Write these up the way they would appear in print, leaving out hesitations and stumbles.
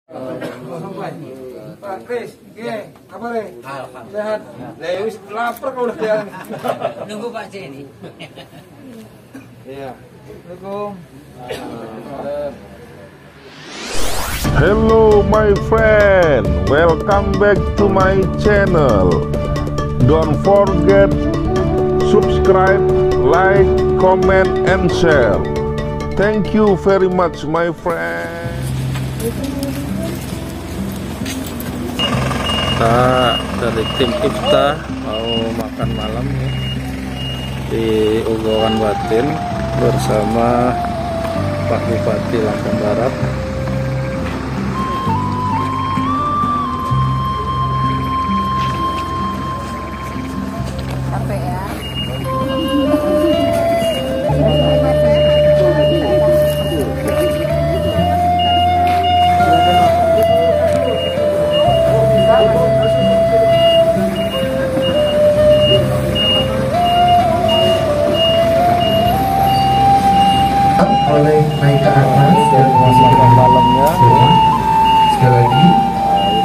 Pak Kris, gini, kabar ya? Sehat. Lewis lapar kau udah jalan. Nunggu Pak C ini. Iya. Assalamualaikum. Hello my friend, welcome back to my channel. Don't forget subscribe, like, comment and share. Thank you very much my friend. Kita dari tim Ifta mau makan malam nih di Ugowan Batin bersama Pak Bupati Lampung Barat. Capek ya. Oleh naik ke atas dan Makan malamnya sekali lagi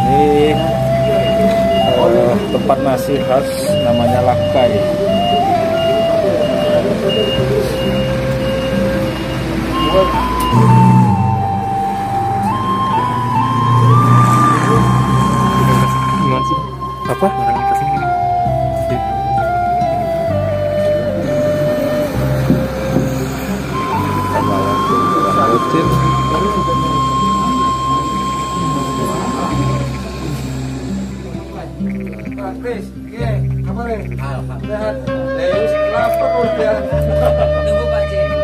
ini tempat nasi khas namanya Lakai. Apa? Rutin. Pak Kris, gini, kabar ya? Sehat. Lewis lapar kau udah jalan. Nunggu Pak C ini.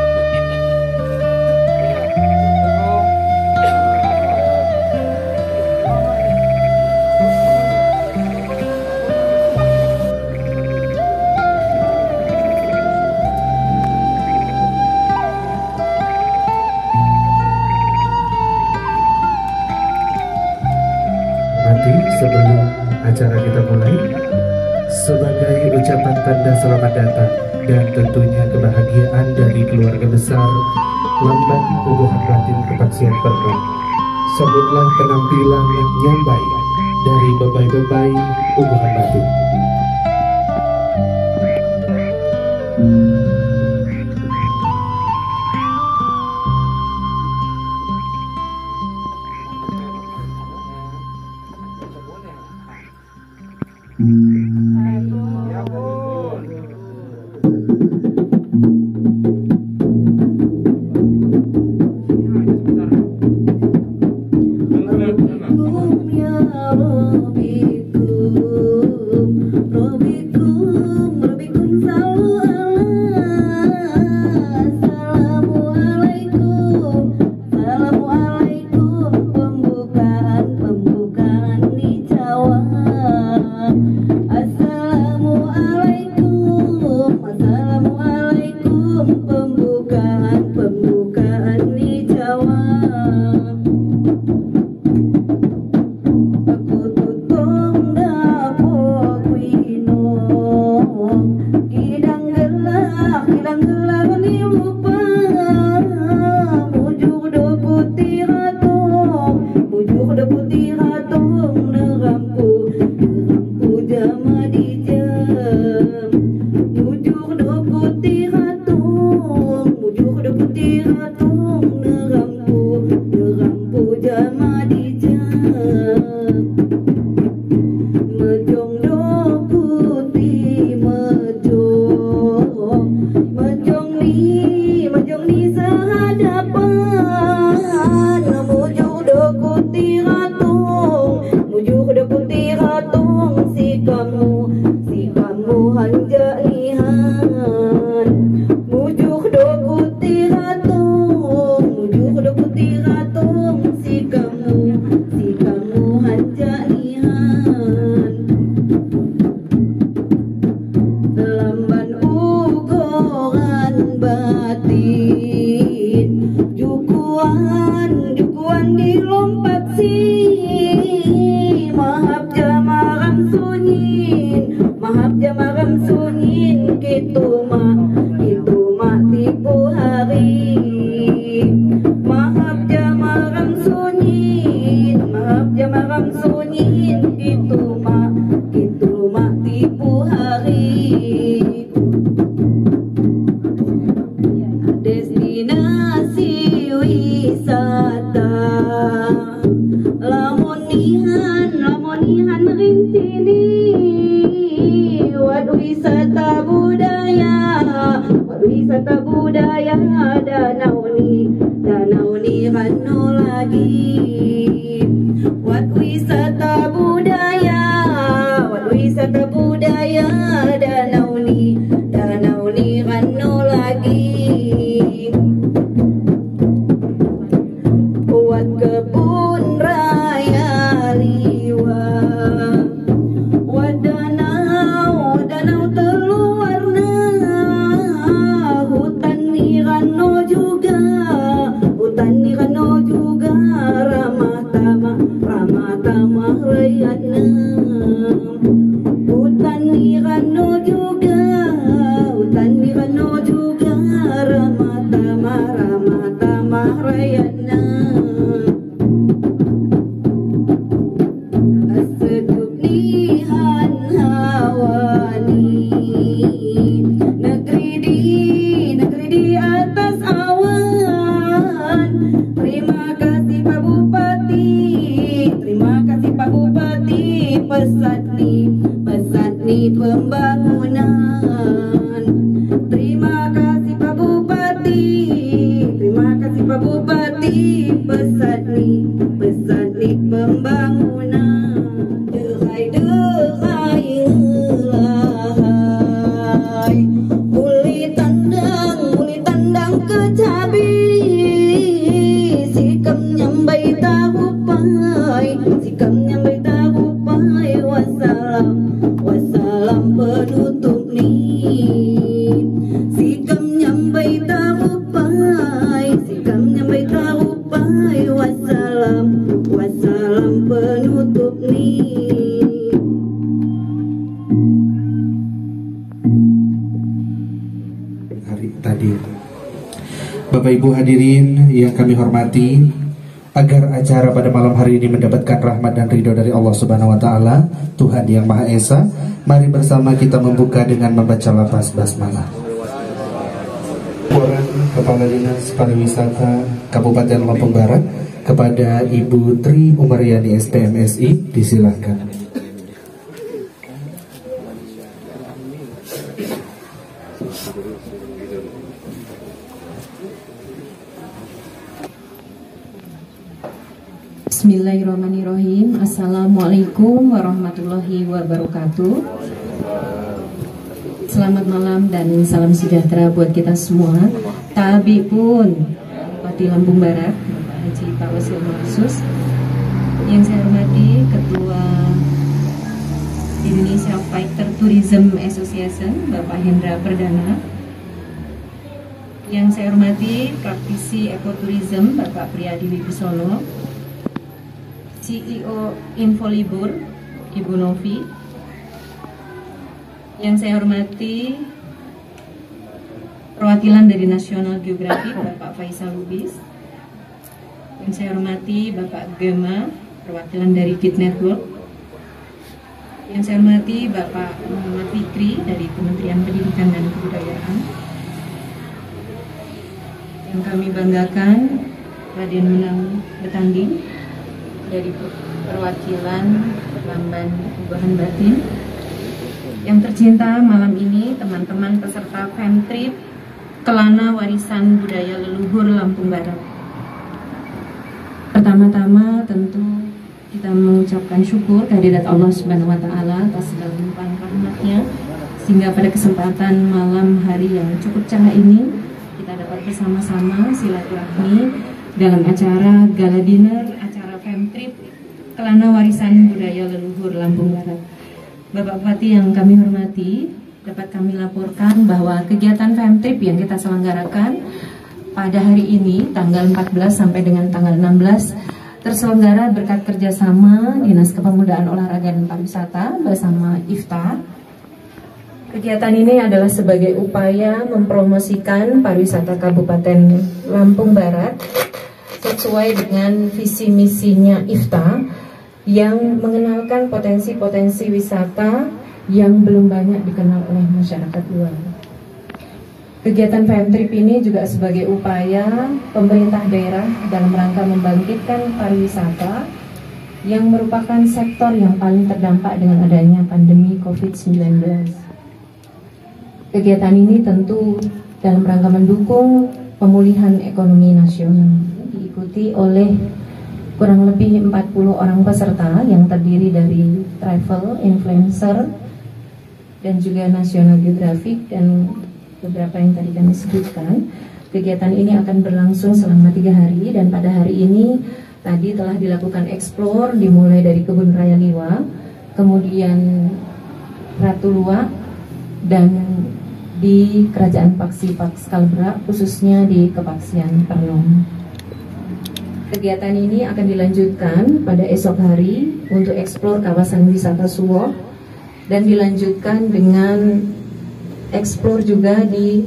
nanti sebelum acara kita mulai sebagai ucapan tanda selamat datang dan tentunya kebahagiaan dari keluarga besar Lambang Ugohan Batin Kepaksian Perkam. Sebutlah penampilan yang nyambai dari bebai-bebai Ugohan Batin. Ya pun. Pembukaan di Jawa. Aku tutong dapur kuinong Kidang gelap ni lupa Mujuk do putih ratong Nerampu jama di jam Mujuk do putih ratong Nerampu jama di jam Mejong do putih mejong ni sehadapan Mujuk do putih ratong lamonihan rintini wisata budaya danau ni rano lagi wisata budaya danau ni rano lagi buat kebun raya liwa danau terluarna hutan ni rano juga ramah tamah rayana hutan ni rano juga ramah tamah rayana asedup nihan hawani negeri di atas awan. Terima kasih Pak Bupati pesat nih pembangunan. Terima kasih Pak Bupati pesat nih pembangunan. Derai ngelahai uli tandang kecabi sikam nyambai tahupai wassalam penutup nih sikam nyambai tahupai wassalam penutup nih. Hari tadi Bapak Ibu hadirin yang kami hormati, agar acara pada malam hari ini mendapatkan rahmat dan ridho dari Allah Subhanahu wa taala, Tuhan yang Maha Esa, mari bersama kita membuka dengan membaca lafaz basmalah. Laporan Kepala Dinas Pariwisata Kabupaten Lampung Barat kepada Ibu Tri Umaryani SPMSI, disilakan. Bismillahirrahmanirrahim. Assalamualaikum warahmatullahi wabarakatuh. Selamat malam dan salam sejahtera buat kita semua. Tabi pun Bupati Lampung Barat, Bapak Haji Pak Wasil Maksus, yang saya hormati Ketua Indonesia Fighter Tourism Association Bapak Hendra Perdana, yang saya hormati praktisi ekoturism Bapak Priyadi Wibisono, CEO Infolibur Ibu Novi, yang saya hormati perwakilan dari National Geographic Bapak Faisal Lubis, yang saya hormati Bapak Gema perwakilan dari Kid Network, yang saya hormati Bapak Muhammad Fikri dari Kementerian Pendidikan dan Kebudayaan, yang kami banggakan Raden Menang Betanding dari perwakilan Lamban Perubahan Batin. Yang tercinta, malam ini teman-teman peserta Femtrip Kelana Warisan Budaya Leluhur Lampung Barat. Pertama-tama tentu kita mengucapkan syukur kehadirat Allah Subhanahu wa taala atas segala limpahan rahmatnya, sehingga pada kesempatan malam hari yang cukup cerah ini kita dapat bersama-sama silaturahmi dalam acara gala dinner acara Femtrip Kelana Warisan Budaya Leluhur Lampung Barat. Bapak Bupati yang kami hormati, dapat kami laporkan bahwa kegiatan Femtrip yang kita selenggarakan pada hari ini tanggal 14 sampai dengan tanggal 16 terselenggara berkat kerjasama Dinas Kepemudaan Olahraga dan Pariwisata bersama IFTA. Kegiatan ini adalah sebagai upaya mempromosikan pariwisata Kabupaten Lampung Barat sesuai dengan visi misinya IFTA yang mengenalkan potensi-potensi wisata yang belum banyak dikenal oleh masyarakat luar. Kegiatan FM Trip ini juga sebagai upaya pemerintah daerah dalam rangka membangkitkan pariwisata yang merupakan sektor yang paling terdampak dengan adanya pandemi COVID-19. Kegiatan ini tentu dalam rangka mendukung pemulihan ekonomi nasional, diikuti oleh kurang lebih 40 orang peserta yang terdiri dari travel, influencer, dan juga National Geographic dan beberapa yang tadi kami sebutkan. Kegiatan ini akan berlangsung selama 3 hari dan pada hari ini tadi telah dilakukan eksplor dimulai dari Kebun Raya Liwa, kemudian Ratu Luwak, dan di Kerajaan Paksi Kalbra, khususnya di Kepaksian Perlong. Kegiatan ini akan dilanjutkan pada esok hari untuk eksplor kawasan wisata Suwoh dan dilanjutkan dengan eksplor juga di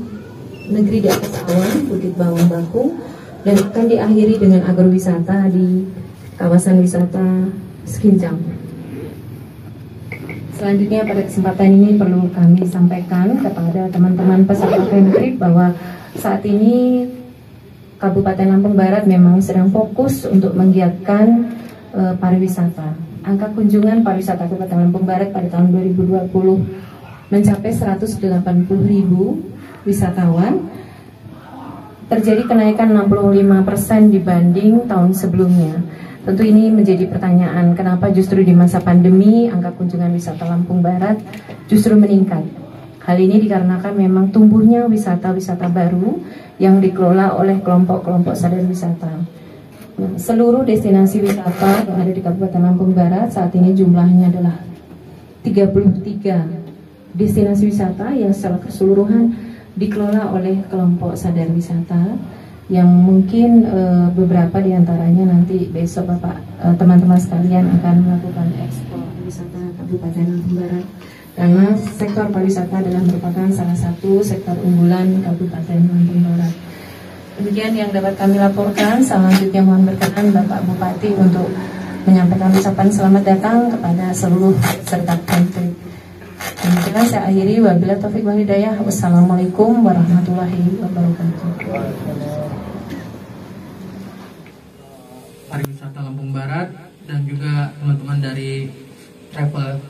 negeri di atas awan, Bukit Bawang Bakung, dan akan diakhiri dengan agrowisata di kawasan wisata Sekinjang. Selanjutnya pada kesempatan ini perlu kami sampaikan kepada teman-teman peserta FM Trip bahwa saat ini Kabupaten Lampung Barat memang sedang fokus untuk menggiatkan pariwisata. Angka kunjungan pariwisata Kabupaten Lampung Barat pada tahun 2020 mencapai 180.000 wisatawan. Terjadi kenaikan 65% dibanding tahun sebelumnya. Tentu ini menjadi pertanyaan, kenapa justru di masa pandemi angka kunjungan wisata Lampung Barat justru meningkat. Hal ini dikarenakan memang tumbuhnya wisata-wisata baru yang dikelola oleh kelompok-kelompok sadar wisata. Nah, seluruh destinasi wisata yang ada di Kabupaten Lampung Barat saat ini jumlahnya adalah 33 destinasi wisata yang secara keseluruhan dikelola oleh kelompok sadar wisata yang mungkin beberapa diantaranya nanti besok Bapak teman-teman sekalian akan melakukan ekspor wisata Kabupaten Lampung Barat, karena sektor pariwisata adalah merupakan salah satu sektor unggulan Kabupaten Lampung Barat. Demikian yang dapat kami laporkan. Selanjutnya mohon berkenan Bapak Bupati untuk menyampaikan ucapan selamat datang kepada seluruh peserta konten. Demikian saya akhiri, wabillahi taufiq wal hidayah. Wassalamualaikum warahmatullahi wabarakatuh. Pariwisata Lampung Barat dan juga teman-teman dari travel,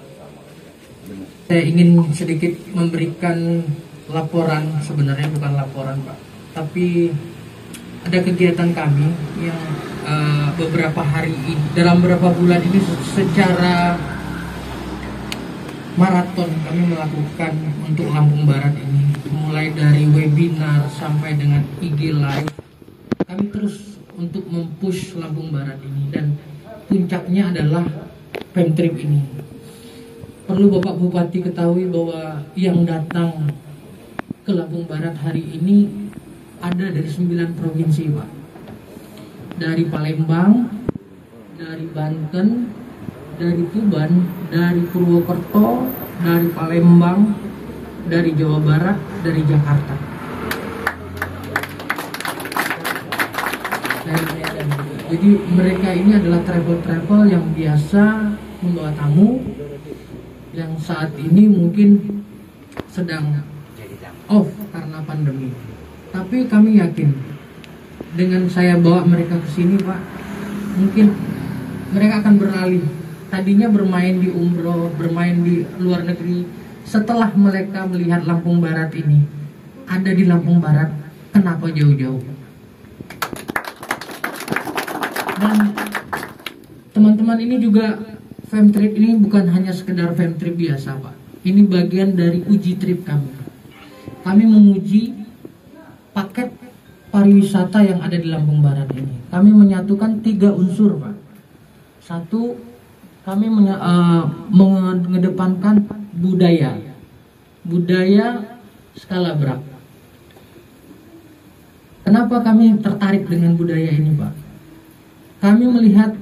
saya ingin sedikit memberikan laporan, sebenarnya bukan laporan Pak, tapi ada kegiatan kami yang beberapa hari ini, dalam beberapa bulan ini secara maraton kami melakukan untuk Lampung Barat ini, mulai dari webinar sampai dengan IG live. Kami terus untuk mempush Lampung Barat ini, dan puncaknya adalah FM Trip ini. Perlu Bapak Bupati ketahui bahwa yang datang ke Lampung Barat hari ini ada dari 9 provinsi Pak, dari Palembang, dari Banten, dari Tuban, dari Purwokerto, dari Palembang, dari Jawa Barat, dari Jakarta. Jadi mereka ini adalah travel-travel yang biasa membawa tamu yang saat ini mungkin sedang off karena pandemi. Tapi kami yakin dengan saya bawa mereka ke sini Pak, mungkin mereka akan beralih. Tadinya bermain di umroh, bermain di luar negeri. Setelah mereka melihat Lampung Barat ini, ada di Lampung Barat, kenapa jauh-jauh? Dan teman-teman ini juga, FM Trip ini bukan hanya sekedar FM Trip biasa Pak. Ini bagian dari uji trip kami. Kami menguji paket pariwisata yang ada di Lampung Barat ini. Kami menyatukan 3 unsur Pak. Satu, kami mengedepankan budaya skala berat. Kenapa kami tertarik dengan budaya ini Pak? Kami melihat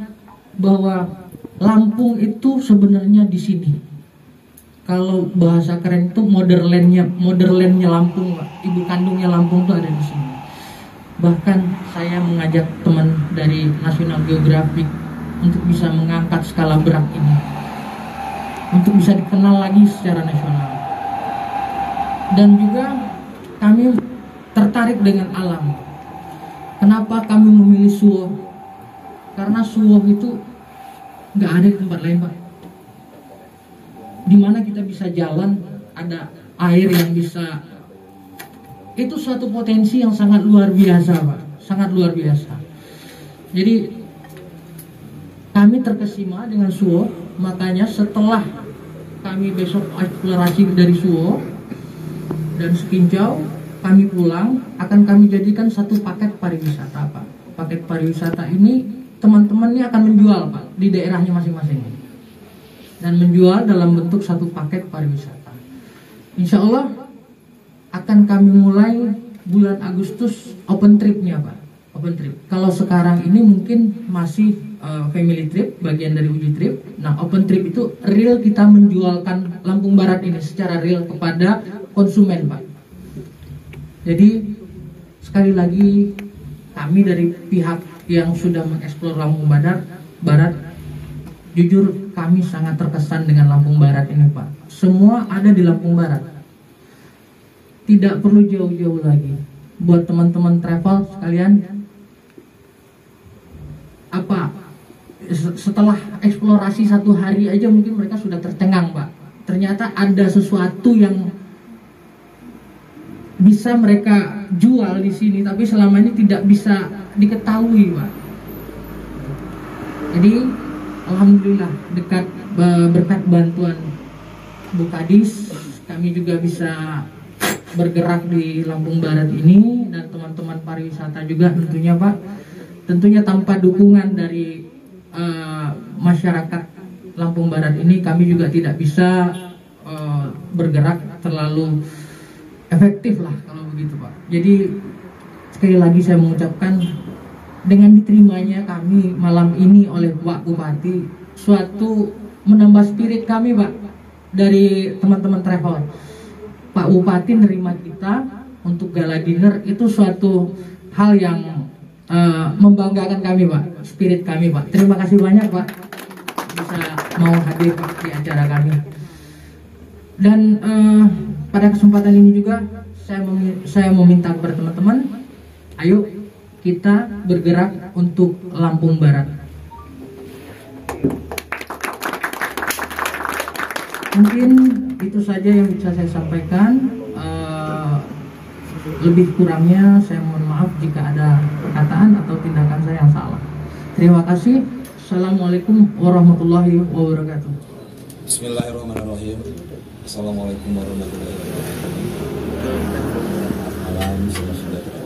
bahwa Lampung itu sebenarnya di sini. Kalau bahasa keren itu motherlandnya Lampung Pak. Ibu kandungnya Lampung itu ada di sini. Bahkan saya mengajak teman dari National Geographic untuk bisa mengangkat skala berat ini, untuk bisa dikenal lagi secara nasional. Dan juga kami tertarik dengan alam. Kenapa kami memilih Suwoh? Karena Suwoh itu nggak ada di tempat lain, Pak. Dimana kita bisa jalan, ada air yang bisa, itu suatu potensi yang sangat luar biasa, Pak. Sangat luar biasa. Jadi kami terkesima dengan Suwoh. Makanya setelah kami besok eksplorasi dari Suwoh dan Sekinjau, kami pulang, akan kami jadikan satu paket pariwisata, Pak. Paket pariwisata ini teman-teman ini akan menjual, Pak, di daerahnya masing-masing, dan menjual dalam bentuk satu paket pariwisata. Insya Allah akan kami mulai bulan Agustus open tripnya, Pak. Open trip. Kalau sekarang ini mungkin masih family trip, bagian dari uji trip. Nah, open trip itu real, kita menjualkan Lampung Barat ini secara real kepada konsumen, Pak. Jadi sekali lagi kami dari pihak yang sudah mengeksplor Lampung Barat, jujur kami sangat terkesan dengan Lampung Barat ini, Pak. Semua ada di Lampung Barat. Tidak perlu jauh-jauh lagi. Buat teman-teman travel sekalian, setelah eksplorasi 1 hari aja mungkin mereka sudah tercengang, Pak. Ternyata ada sesuatu yang bisa mereka jual di sini, tapi selama ini tidak bisa diketahui, Pak. Jadi alhamdulillah berkat bantuan Bu Kadis, kami juga bisa bergerak di Lampung Barat ini, dan teman-teman pariwisata juga tentunya, Pak. Tentunya tanpa dukungan dari masyarakat Lampung Barat ini, kami juga tidak bisa bergerak terlalu efektif lah kalau begitu, Pak. Jadi sekali lagi saya mengucapkan, dengan diterimanya kami malam ini oleh Pak Bupati, suatu menambah spirit kami, Pak, dari teman-teman travel. Pak Bupati nerima kita untuk gala dinner itu suatu hal yang membanggakan kami, Pak, spirit kami, Pak. Terima kasih banyak, Pak, bisa mau hadir di acara kami. Dan pada kesempatan ini juga saya meminta kepada teman-teman, ayo kita bergerak untuk Lampung Barat. Mungkin itu saja yang bisa saya sampaikan. Lebih kurangnya saya mohon maaf jika ada perkataan atau tindakan saya yang salah. Terima kasih. Assalamualaikum warahmatullahi wabarakatuh. Bismillahirrahmanirrahim. Assalamualaikum warahmatullahi wabarakatuh. Malam, salam sejahtera.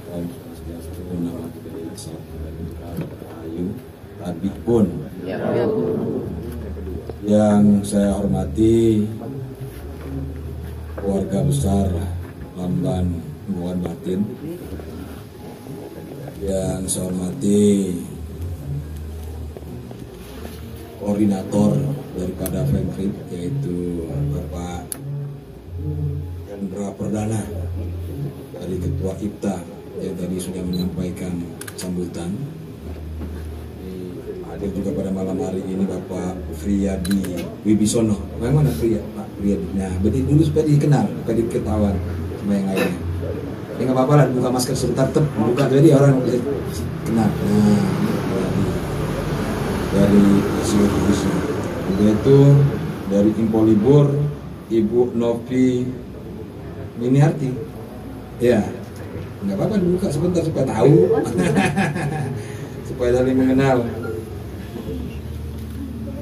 Om Swastiastu, Namo Buddhaya, Salam Rahayu, Abi pun. Yang saya hormati keluarga besar Lamban Hubungan Batin, yang saya hormati koordinator daripada Femtrip, yaitu Bapak Hendra Perdana dari Ketua IPTA yang tadi sudah menyampaikan sambutan. Hadir juga pada malam hari ini Bapak Friyadi Wibisono. Bagaimana Pak Friyadi? Nah, berdiri dulu supaya dikenal, supaya diketahuan sama yang lainnya. Ya nggak apa-apa lah, buka masker sebentar, buka jadi orang bisa kenal. Nah, dari isi. Yaitu dari Impolibur, Ibu Novi Miniarti. Ya, nggak apa-apa dibuka sebentar supaya tahu, supaya saling mengenal.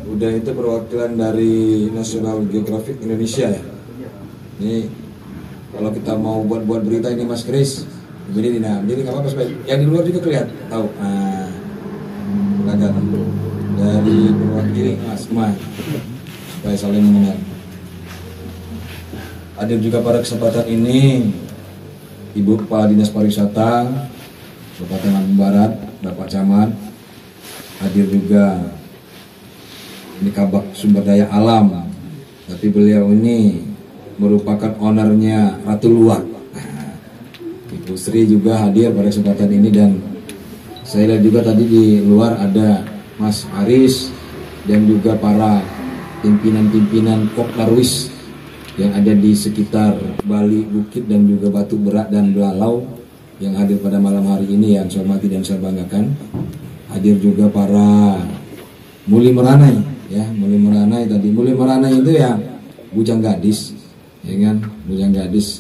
Udah itu perwakilan dari National Geographic Indonesia ya. Ini kalau kita mau buat berita ini Mas Kris, jadi nggak apa-apa supaya yang di luar juga kelihatan tahu. Silakan dari perwakilan Mas Ma supaya saling mengenal. Hadir juga pada kesempatan ini Ibu Kepala Dinas Pariwisata Kabupaten Lampung Barat, Bapak Camat. Hadir juga ini Kabak Sumber Daya Alam, tapi beliau ini merupakan ownernya Ratu Luwak. Ibu Sri juga hadir pada kesempatan ini, dan saya lihat juga tadi di luar ada Mas Aris dan juga para pimpinan-pimpinan Kop Darwis yang ada di sekitar Bali, Bukit dan juga Batu Berak dan Belalau yang hadir pada malam hari ini yang saya hormati dan saya banggakan. Hadir juga para Muli Meranai ya, Muli Meranai tadi. Muli Meranai itu ya bujang gadis, ya kan, bujang gadis.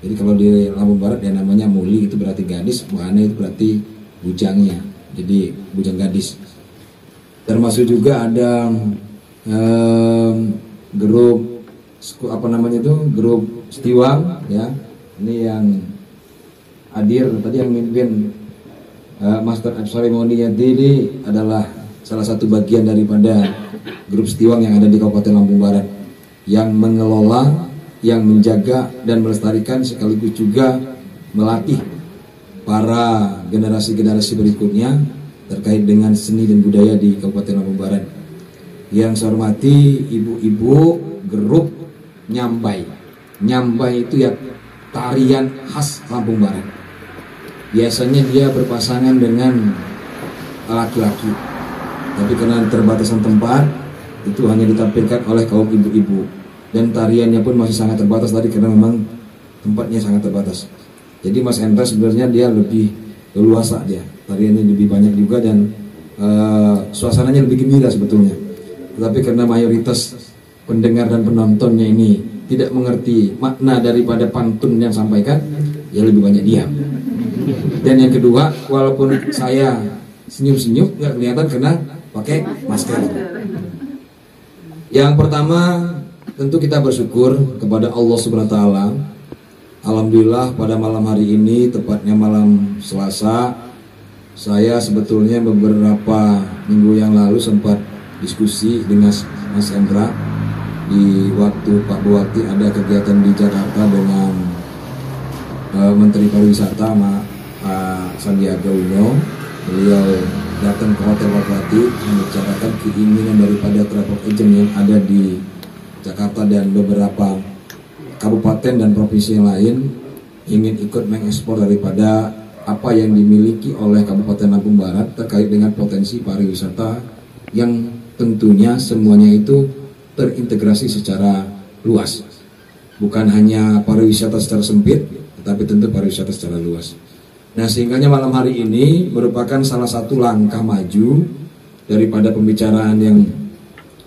Jadi kalau di Lampung Barat ya namanya Muli itu berarti gadis, Meranai itu berarti bujangnya. Jadi bujang gadis. Termasuk juga ada grup apa namanya itu, grup Setiwang ya. Ini yang hadir tadi yang mimpin Master of Ceremony ini adalah salah satu bagian daripada grup Setiwang yang ada di Kabupaten Lampung Barat, yang mengelola, yang menjaga dan melestarikan sekaligus juga melatih para generasi-generasi berikutnya terkait dengan seni dan budaya di Kabupaten Lampung Barat. Yang saya hormati ibu-ibu grup Nyambai. Nyambai itu ya tarian khas Lampung Barat. Biasanya dia berpasangan dengan laki-laki, tapi karena terbatasan tempat itu hanya ditampilkan oleh kaum ibu-ibu, dan tariannya pun masih sangat terbatas tadi karena memang tempatnya sangat terbatas. Jadi Mas Hendra sebenarnya dia lebih leluasa, dia tariannya lebih banyak juga dan suasananya lebih gembira sebetulnya. Tetapi karena mayoritas pendengar dan penontonnya ini tidak mengerti makna daripada pantun yang sampaikan, ya lebih banyak diam. Dan yang kedua, walaupun saya senyum-senyum nggak kelihatan karena pakai masker. Yang pertama tentu kita bersyukur kepada Allah Subhanahu wa taala. Alhamdulillah pada malam hari ini, tepatnya malam Selasa, saya sebetulnya beberapa minggu yang lalu sempat diskusi dengan Mas Hendra di waktu Pak Buwati ada kegiatan di Jakarta dengan Menteri Pariwisata Pak Sandiaga Uno. Beliau datang ke Hotel Pak Buwati membicarakan keinginan daripada travel agent yang ada di Jakarta dan beberapa kabupaten dan provinsi yang lain ingin ikut mengekspor daripada apa yang dimiliki oleh Kabupaten Lampung Barat terkait dengan potensi pariwisata yang tentunya semuanya itu terintegrasi secara luas, bukan hanya pariwisata secara sempit, tetapi tentu pariwisata secara luas. Nah, sehingganya malam hari ini merupakan salah satu langkah maju daripada pembicaraan yang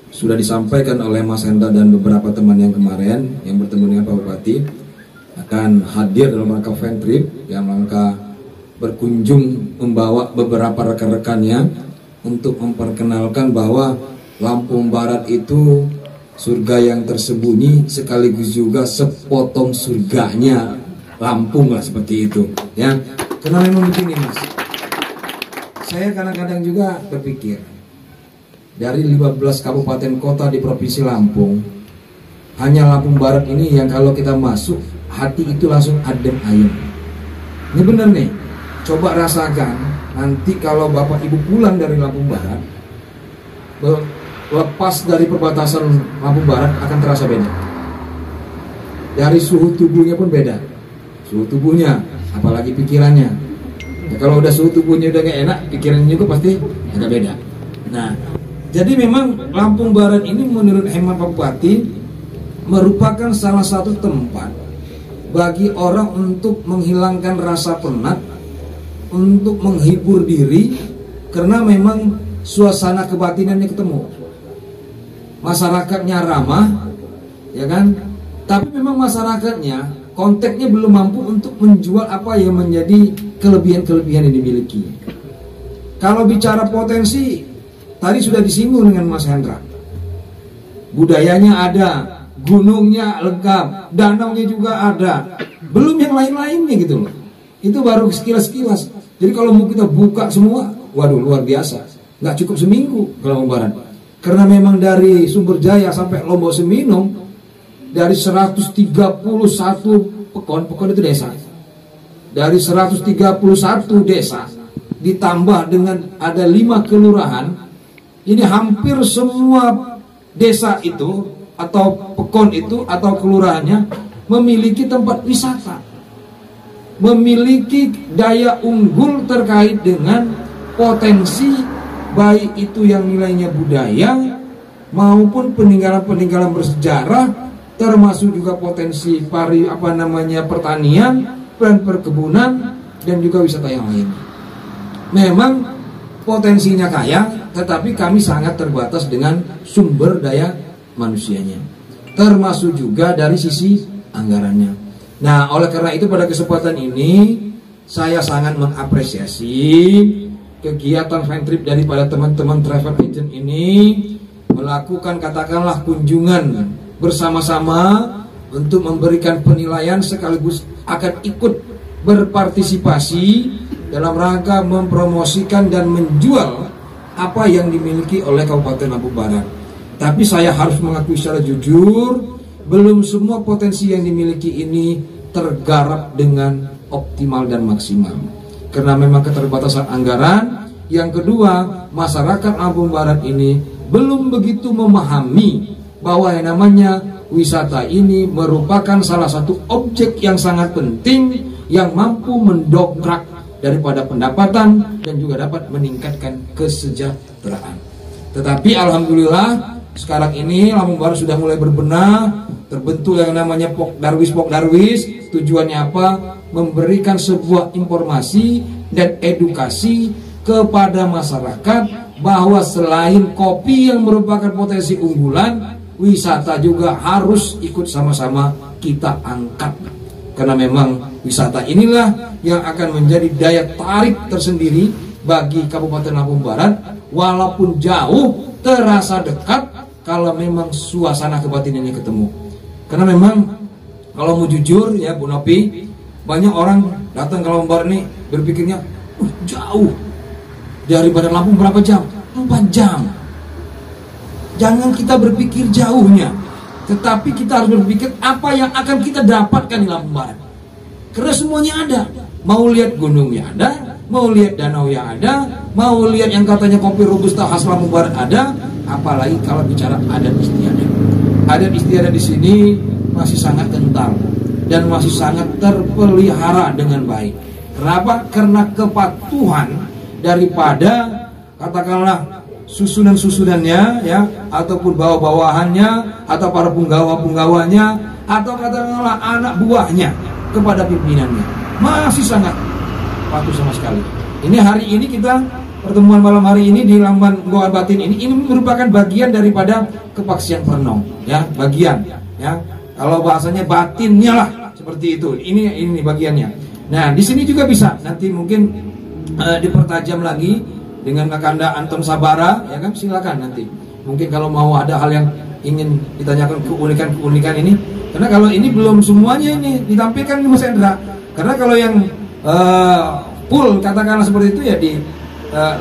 sudah disampaikan oleh Mas Hendra dan beberapa teman yang kemarin yang bertemu dengan Pak Bupati akan hadir dalam rangka fan trip, yang rangka berkunjung membawa beberapa rekan-rekannya untuk memperkenalkan bahwa Lampung Barat itu surga yang tersembunyi sekaligus juga sepotong surganya Lampung lah, seperti itu ya. Karena memang begini Mas, saya kadang-kadang juga berpikir dari 15 kabupaten kota di Provinsi Lampung, hanya Lampung Barat ini yang kalau kita masuk hati itu langsung adem ayem. Ini bener nih, coba rasakan nanti kalau Bapak Ibu pulang dari Lampung Barat, lepas dari perbatasan Lampung Barat akan terasa beda. Dari suhu tubuhnya pun beda, suhu tubuhnya, apalagi pikirannya. Ya, kalau udah suhu tubuhnya udah gak enak, pikirannya juga pasti agak beda. Nah, jadi memang Lampung Barat ini menurut hemat Pak Bupati merupakan salah satu tempat bagi orang untuk menghilangkan rasa penat, untuk menghibur diri, karena memang suasana kebatinannya ketemu. Masyarakatnya ramah, ya kan? Tapi memang masyarakatnya konteksnya belum mampu untuk menjual apa yang menjadi kelebihan-kelebihan yang dimiliki. Kalau bicara potensi, tadi sudah disinggung dengan Mas Hendra. Budayanya ada, gunungnya lengkap, danaunya juga ada, belum yang lain-lainnya gitu loh. Itu baru sekilas-sekilas. Jadi kalau mau kita buka semua, waduh luar biasa. Nggak cukup seminggu ke Lampung Barat. Karena memang dari Sumber Jaya sampai Lombok Seminum, dari 131 pekon itu desa. Dari 131 desa ditambah dengan ada 5 kelurahan, ini hampir semua desa itu atau pekon itu atau kelurahannya memiliki tempat wisata, memiliki daya unggul terkait dengan potensi baik itu yang nilainya budaya maupun peninggalan-peninggalan bersejarah termasuk juga potensi pertanian dan perkebunan dan juga wisata yang lain. Memang potensinya kaya, tetapi kami sangat terbatas dengan sumber daya manusianya, termasuk juga dari sisi anggarannya. Nah, oleh karena itu pada kesempatan ini saya sangat mengapresiasi kegiatan fan trip daripada teman-teman travel agent ini melakukan katakanlah kunjungan bersama-sama untuk memberikan penilaian sekaligus akan ikut berpartisipasi dalam rangka mempromosikan dan menjual apa yang dimiliki oleh Kabupaten Lampung Barat. Tapi saya harus mengakui secara jujur, belum semua potensi yang dimiliki ini tergarap dengan optimal dan maksimal. Karena memang keterbatasan anggaran. Yang kedua, masyarakat Lampung Barat ini belum begitu memahami bahwa yang namanya wisata ini merupakan salah satu objek yang sangat penting yang mampu mendongkrak daripada pendapatan dan juga dapat meningkatkan kesejahteraan. Tetapi alhamdulillah sekarang ini Lampung Barat sudah mulai berbenah, terbentuk yang namanya Pokdarwis. Tujuannya apa? Memberikan sebuah informasi dan edukasi kepada masyarakat bahwa selain kopi yang merupakan potensi unggulan, wisata juga harus ikut sama-sama kita angkat. Karena memang wisata inilah yang akan menjadi daya tarik tersendiri bagi Kabupaten Lampung Barat, walaupun jauh terasa dekat kalau memang suasana kebatinannya ketemu. Karena memang kalau mau jujur ya Bu Nopi, banyak orang datang ke Lampung Barat nih berpikirnya jauh. Daripada Lampung berapa jam? 4 jam. Jangan kita berpikir jauhnya, tetapi kita harus berpikir apa yang akan kita dapatkan di Lampung Barat. Karena semuanya ada. Mau lihat gunungnya ada, mau lihat danau yang ada, mau lihat yang katanya kopi robusta khas Lampung Barat ada. Apalagi kalau bicara adat istiadat. Adat istiadat di sini masih sangat kental dan masih sangat terpelihara dengan baik. Kenapa? Karena kepatuhan daripada katakanlah susunan-susunannya ya, ataupun bawah-bawahannya, atau para penggawa-penggawanya, atau katakanlah anak buahnya kepada pimpinannya masih sangat patuh sama sekali. Ini hari ini kita pertemuan malam hari ini di Lamban Goa Batin ini merupakan bagian daripada kepaksian Pernong ya, bagian ya. Kalau bahasanya batinnya lah seperti itu. Ini bagiannya. Nah, di sini juga bisa nanti mungkin dipertajam lagi dengan Kakanda Anton Sabara ya kan, silakan nanti. Mungkin kalau mau ada hal yang ingin ditanyakan keunikan ini, karena kalau ini belum semuanya ini ditampilkan di Mas Endra. Karena kalau yang full katakanlah seperti itu ya di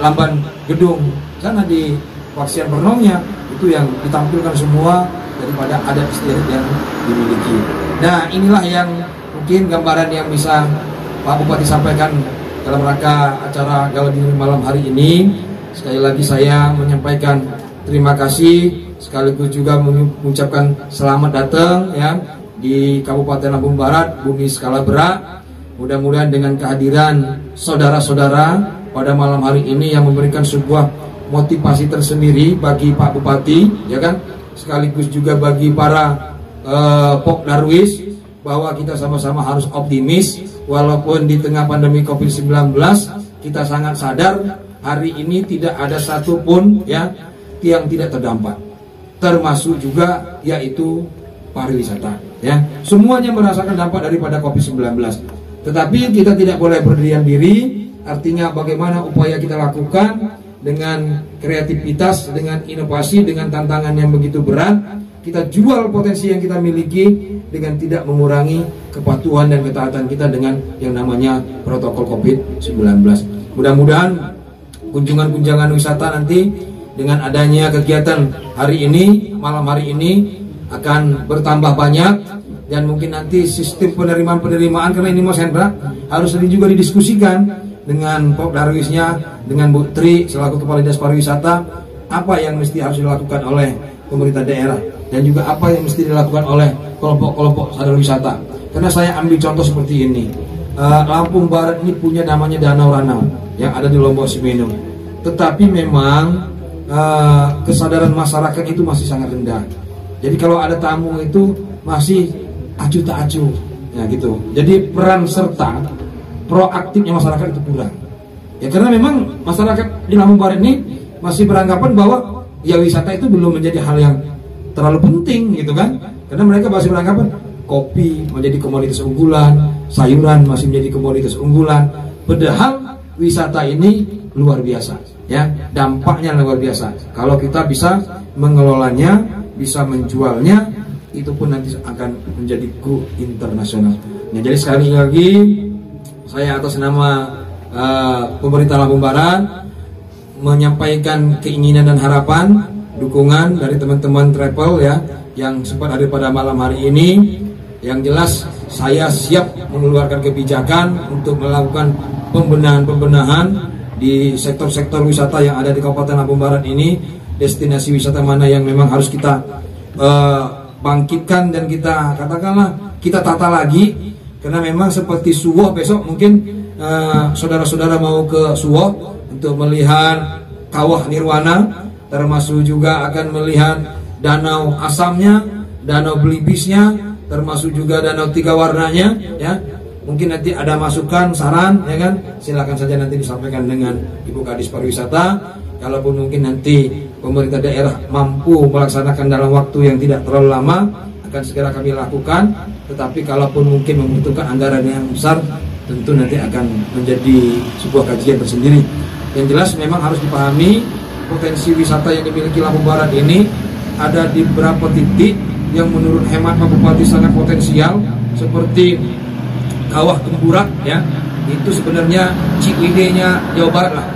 Lamban Gedung sana di Paksian Pernongnya itu yang ditampilkan semua daripada adat istiadat yang dimiliki. Nah, inilah yang mungkin gambaran yang bisa Pak Bupati sampaikan dalam rangka acara Gala Dinner malam hari ini. Sekali lagi saya menyampaikan terima kasih, sekaligus juga mengucapkan selamat datang ya di Kabupaten Lampung Barat, Bumi Skalabra. Mudah-mudahan dengan kehadiran saudara-saudara pada malam hari ini yang memberikan sebuah motivasi tersendiri bagi Pak Bupati, ya kan, sekaligus juga bagi para Pokdarwis, bahwa kita sama-sama harus optimis walaupun di tengah pandemi COVID-19. Kita sangat sadar hari ini tidak ada satupun ya yang tidak terdampak, termasuk juga yaitu pariwisata ya. Semuanya merasakan dampak daripada COVID-19. Tetapi kita tidak boleh berdiam diri. Artinya bagaimana upaya kita lakukan dengan kreativitas, dengan inovasi, dengan tantangan yang begitu berat, kita jual potensi yang kita miliki dengan tidak mengurangi kepatuhan dan ketaatan kita dengan yang namanya protokol COVID-19. Mudah-mudahan kunjungan-kunjungan wisata nanti dengan adanya kegiatan hari ini, malam hari ini akan bertambah banyak, dan mungkin nanti sistem penerimaan karena ini Mas Hendra harus juga didiskusikan dengan Pokdarwisnya, dengan Bu Tri selaku Kepala Dinas Pariwisata, apa yang mesti harus dilakukan oleh pemerintah daerah dan juga apa yang mesti dilakukan oleh kelompok-kelompok sadar wisata. Karena saya ambil contoh seperti ini, Lampung Barat ini punya namanya Danau Ranau yang ada di Lombok Simenung, tetapi memang kesadaran masyarakat itu masih sangat rendah. Jadi kalau ada tamu itu masih acuh tak acuh, ya gitu. Jadi peran serta proaktifnya masyarakat itu kurang. Ya karena memang masyarakat di Lampung Barat ini masih beranggapan bahwa ya wisata itu belum menjadi hal yang terlalu penting gitu kan. Karena mereka masih beranggapan kopi menjadi komoditas unggulan, sayuran masih menjadi komoditas unggulan. Padahal wisata ini luar biasa, ya dampaknya luar biasa. Kalau kita bisa mengelolanya, bisa menjualnya, itu pun nanti akan menjadi go internasional. Nah, jadi sekali lagi saya atas nama pemerintah Lampung Barat menyampaikan keinginan dan harapan dukungan dari teman-teman travel ya yang sempat hadir pada malam hari ini. Yang jelas saya siap mengeluarkan kebijakan untuk melakukan pembenahan di sektor-sektor wisata yang ada di Kabupaten Lampung Barat ini. Destinasi wisata mana yang memang harus kita bangkitkan dan kita katakanlah kita tata lagi, karena memang seperti Suwoh besok mungkin saudara-saudara mau ke Suwoh untuk melihat Kawah Nirwana, termasuk juga akan melihat danau asamnya, danau belibisnya, termasuk juga danau tiga warnanya, ya. Mungkin nanti ada masukan, saran, ya kan? Silakan saja nanti disampaikan dengan Ibu Kadis Pariwisata. Kalaupun mungkin nanti pemerintah daerah mampu melaksanakan dalam waktu yang tidak terlalu lama, akan segera kami lakukan. Tetapi kalaupun mungkin membutuhkan anggaran yang besar, tentu nanti akan menjadi sebuah kajian tersendiri. Yang jelas memang harus dipahami potensi wisata yang dimiliki Lampung Barat ini ada di beberapa titik yang menurut hemat Pak Bupati sangat potensial, seperti Kawah Gemburak, ya itu sebenarnya Ciwidey-nya Jawa Barat lah.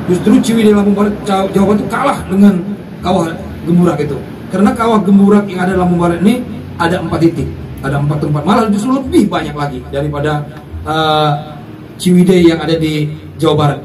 Justru Ciwidey Lampung Barat Jawa Barat itu kalah dengan Kawah Gemburak itu, karena Kawah Gemburak yang ada di Lampung Barat ini ada 4 titik, ada 4 tempat, malah justru lebih banyak lagi daripada Ciwidey yang ada di Jawa Barat.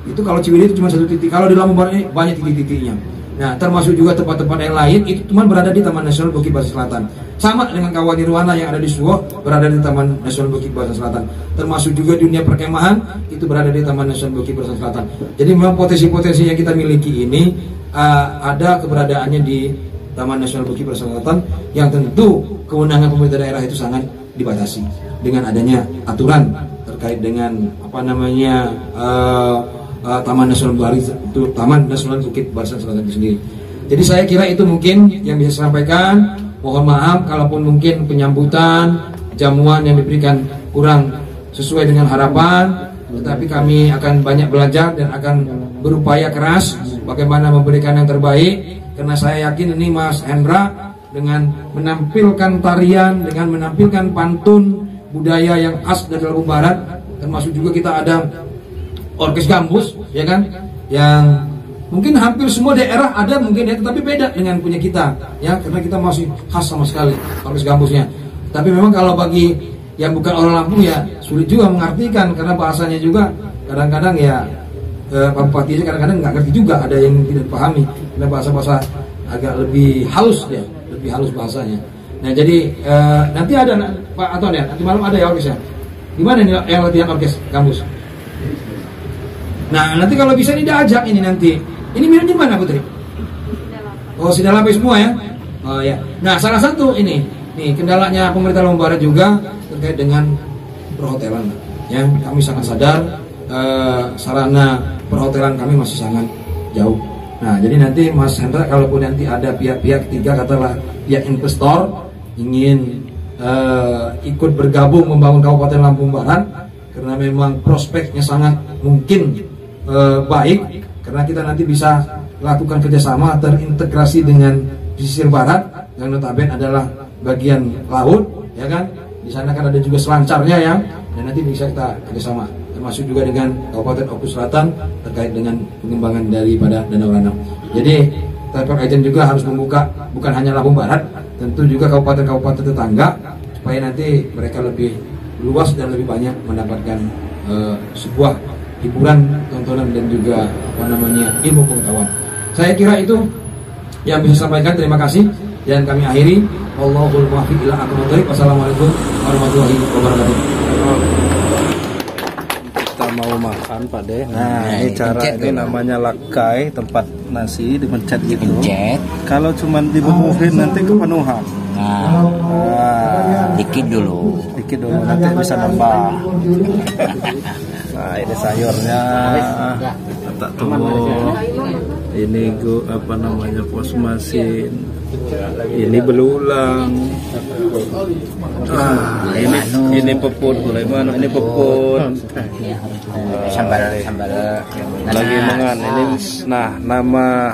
Itu kalau Ciwidey itu cuma 1 titik, kalau di Lampung Barat ini banyak titik-titiknya. Nah, termasuk juga tempat-tempat yang lain itu cuma berada di Taman Nasional Bukit Barisan Selatan. Sama dengan Kawah Nirwana yang ada di Suwoh berada di Taman Nasional Bukit Barisan Selatan. Termasuk juga dunia perkemahan itu berada di Taman Nasional Bukit Barisan Selatan. Jadi memang potensi-potensi yang kita miliki ini ada keberadaannya di Taman Nasional Bukit Barisan Selatan, yang tentu kewenangan pemerintah daerah itu sangat dibatasi dengan adanya aturan terkait dengan Taman Nasional Bukit Barisan Selatan itu sendiri. Jadi saya kira itu mungkin yang bisa saya sampaikan. Mohon maaf kalaupun mungkin penyambutan jamuan yang diberikan kurang sesuai dengan harapan, tetapi kami akan banyak belajar dan akan berupaya keras bagaimana memberikan yang terbaik, karena saya yakin ini Mas Hendra dengan menampilkan tarian, dengan menampilkan pantun budaya yang khas dari Lampung Barat, termasuk juga kita ada orkes gambus, ya kan, yang mungkin hampir semua daerah ada mungkin ya, tetapi beda dengan punya kita, ya, karena kita masih khas sama sekali orkes gambusnya. Tapi memang kalau bagi yang bukan orang Lampung ya sulit juga mengartikan, karena bahasanya juga kadang-kadang ya Pak Bupati aja kadang-kadang nggak ngerti juga, ada yang tidak pahami, karena bahasa-bahasa agak lebih halus ya, lebih halus bahasanya. Nah jadi nanti ada Pak Anton ya, nanti malam ada ya orkesnya. Di mana nih yang latihan orkes gambus? Nah nanti kalau bisa ini diajak ini nanti. Ini minum di mana Putri? Oh sudah lampai semua ya. Oh ya. Nah salah satu ini nih kendalanya pemerintah Lampung Barat juga terkait dengan perhotelan. Ya kami sangat sadar sarana perhotelan kami masih sangat jauh. Nah jadi nanti Mas Hendra kalaupun nanti ada pihak-pihak ketiga, katakanlah pihak investor ingin ikut bergabung membangun Kabupaten Lampung Barat, karena memang prospeknya sangat mungkin baik, karena kita nanti bisa lakukan kerjasama terintegrasi dengan pesisir barat yang notabene adalah bagian laut, ya kan. Di sana kan ada juga selancarnya ya, dan nanti bisa kita kerjasama, termasuk juga dengan Kabupaten Oku Selatan terkait dengan pengembangan daripada Danau Ranau. Jadi travel agent juga harus membuka bukan hanya Lampung Barat, tentu juga kabupaten-kabupaten tetangga, supaya nanti mereka lebih luas dan lebih banyak mendapatkan sebuah hiburan, tontonan dan juga ilmu pengetahuan. Saya kira itu yang bisa sampaikan. Terima kasih dan kami akhiri. Wallahul muwaffiq ila aqwamit thoriq. Wassalamualaikum warahmatullahi wabarakatuh. Kita mau makan Pak De. Nah ini cara ini namanya lakai, tempat nasi dipencet gitu. Kalau cuma dibubuhin nanti kepenuhan. Dikit dulu. Dikit dulu, nanti bisa nambah. Nah, ini sayurnya. Tak tunggu. Ini apa namanya, pos masin. Ini belulang. Ini peput, mulai mana? Ini peput. Sambal Lagi mangan ini. Nah, nama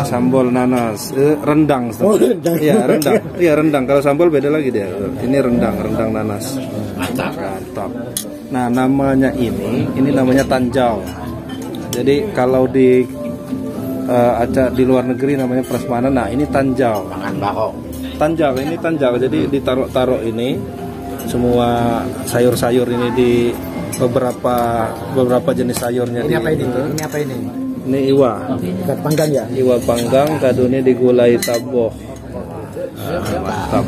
sambal nanas. Rendang. Iya, rendang. Iya, rendang. Kalau sambal beda lagi dia. Ini rendang nanas. Mantap. Nah, namanya ini namanya tanjau. Jadi kalau di di luar negeri namanya prasmanan. Nah, ini tanjau. Tanjau, ini tanjau. Jadi ditaruh ini semua sayur-sayur ini di beberapa jenis sayurnya. Ini apa ini? Ini apa ini? Ini iwa. Ikan panggang ya? Iwa panggang, kadune digulai taboh. Mantap.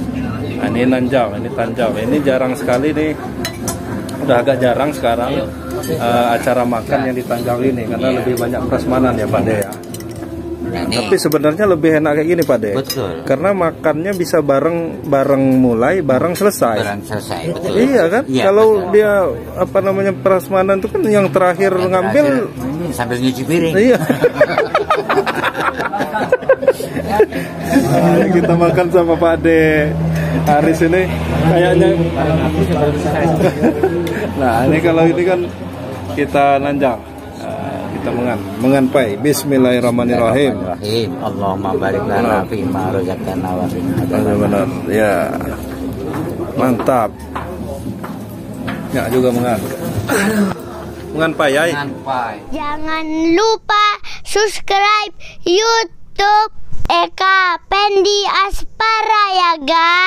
Nah, ini nanjau, ini tanjau. Ini jarang sekali nih. Udah agak jarang sekarang acara makan yang di tanjau ini karena lebih banyak prasmanan ya Pak De ya. Tapi sebenarnya lebih enak kayak gini Pak De. Betul. Karena makannya bisa bareng mulai, bareng selesai. Betul. Iya kan? Iya, kalau betul. dia apa namanya prasmanan itu kan yang terakhir ngambil sambil nyuci piring. Iya. Nah, kita makan sama Pak De Haris ini kayaknya. Nah, ini kalau ini kan kita nanjang. Kita menganpai. Bismillahirrahmanirrahim. Allahumma barik lana fi ma razaqtana wa qina Benar. Ya. Mantap. Ya juga menganpai ya. Jangan lupa subscribe YouTube Eka Pendi Aspara ya guys.